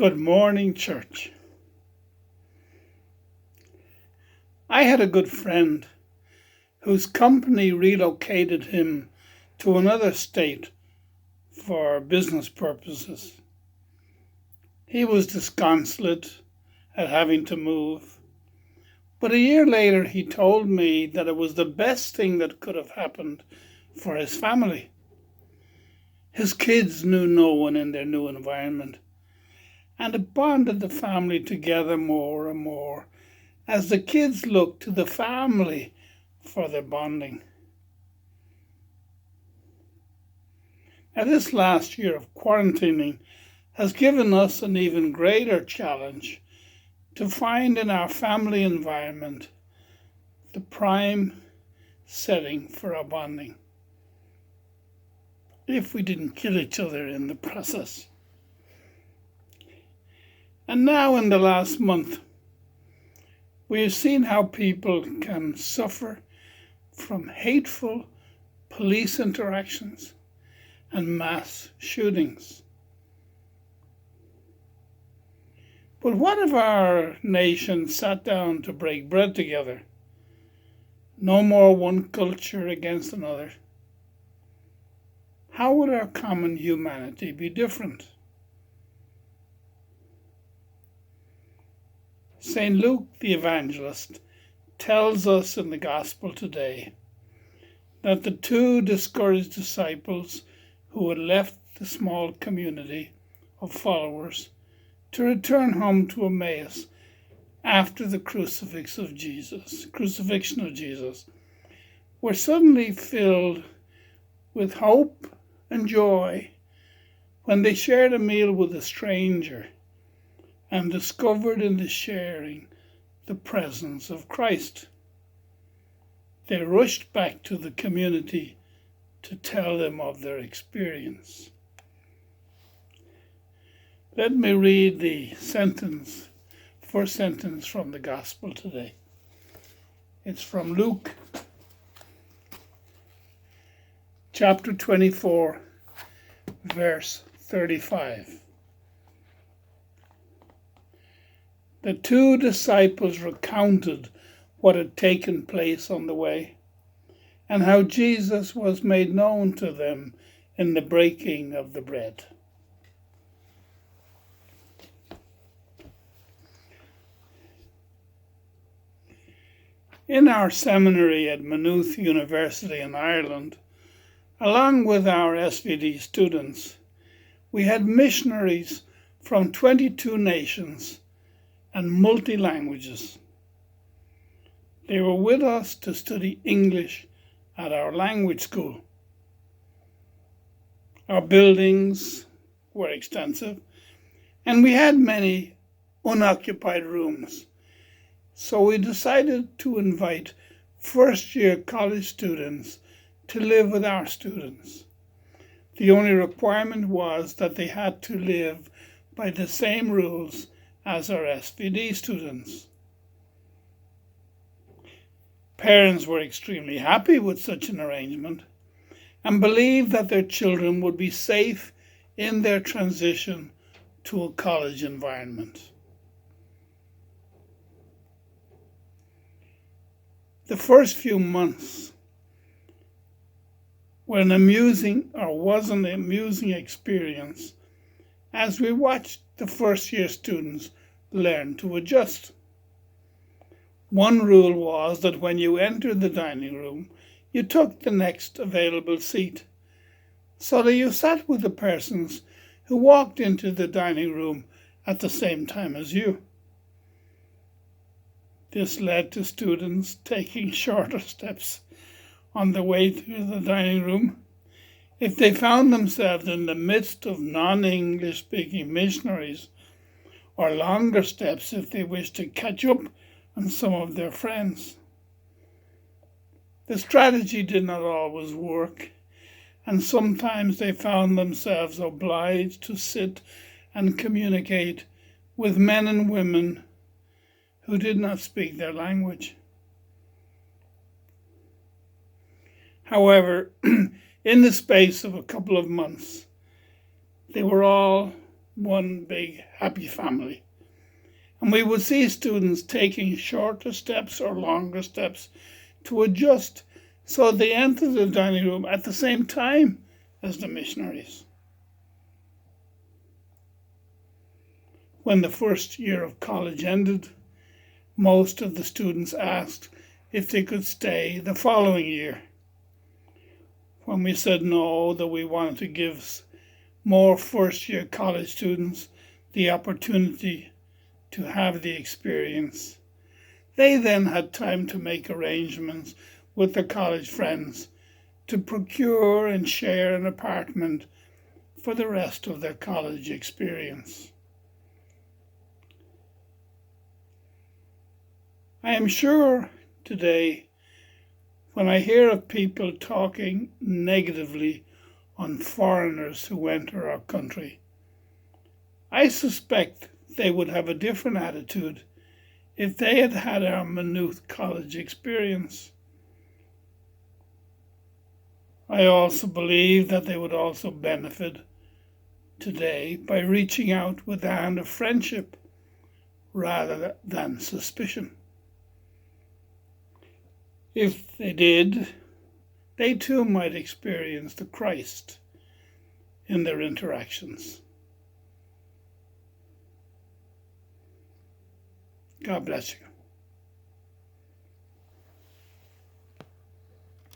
Good morning, church. I had a good friend whose company relocated him to another state for business purposes. He was disconsolate at having to move, but a year later he told me that it was the best thing that could have happened for his family. His kids knew no one in their new environment, and it bonded the family together more and more as the kids looked to the family for their bonding. Now, this last year of quarantining has given us an even greater challenge to find in our family environment the prime setting for our bonding, if we didn't kill each other in the process. And now in the last month, we have seen how people can suffer from hateful police interactions and mass shootings. But what if our nation sat down to break bread together? No more one culture against another. How would our common humanity be different? St. Luke the Evangelist tells us in the Gospel today that the two discouraged disciples who had left the small community of followers to return home to Emmaus after the crucifixion of Jesus, were suddenly filled with hope and joy when they shared a meal with a stranger and discovered in the sharing the presence of Christ. They rushed back to the community to tell them of their experience. Let me read the first sentence from the Gospel today. It's from Luke chapter 24, verse 35. The two disciples recounted what had taken place on the way and how Jesus was made known to them in the breaking of the bread. In our seminary at Maynooth University in Ireland, along with our SVD students, we had missionaries from 22 nations and multi-languages. They were with us to study English at our language school. Our buildings were extensive, and we had many unoccupied rooms. So we decided to invite first-year college students to live with our students. The only requirement was that they had to live by the same rules as our SVD students. Parents were extremely happy with such an arrangement and believed that their children would be safe in their transition to a college environment. The first few months was an amusing experience as we watched the first-year students learn to adjust. One rule was that when you entered the dining room, you took the next available seat, so that you sat with the persons who walked into the dining room at the same time as you. This led to students taking shorter steps on the way through the dining room if they found themselves in the midst of non-English speaking missionaries, or longer steps if they wished to catch up on some of their friends. The strategy did not always work, and sometimes they found themselves obliged to sit and communicate with men and women who did not speak their language. However, in the space of a couple of months, they were all one big happy family. And we would see students taking shorter steps or longer steps to adjust so they entered the dining room at the same time as the missionaries. When the first year of college ended, most of the students asked if they could stay the following year. When we said no, that we wanted to give more first-year college students the opportunity to have the experience, they then had time to make arrangements with their college friends to procure and share an apartment for the rest of their college experience. I am sure today, when I hear of people talking negatively on foreigners who enter our country, I suspect they would have a different attitude if they had had our Maynooth College experience. I also believe that they would also benefit today by reaching out with a hand of friendship rather than suspicion. If they did, they too might experience the Christ in their interactions. God bless you.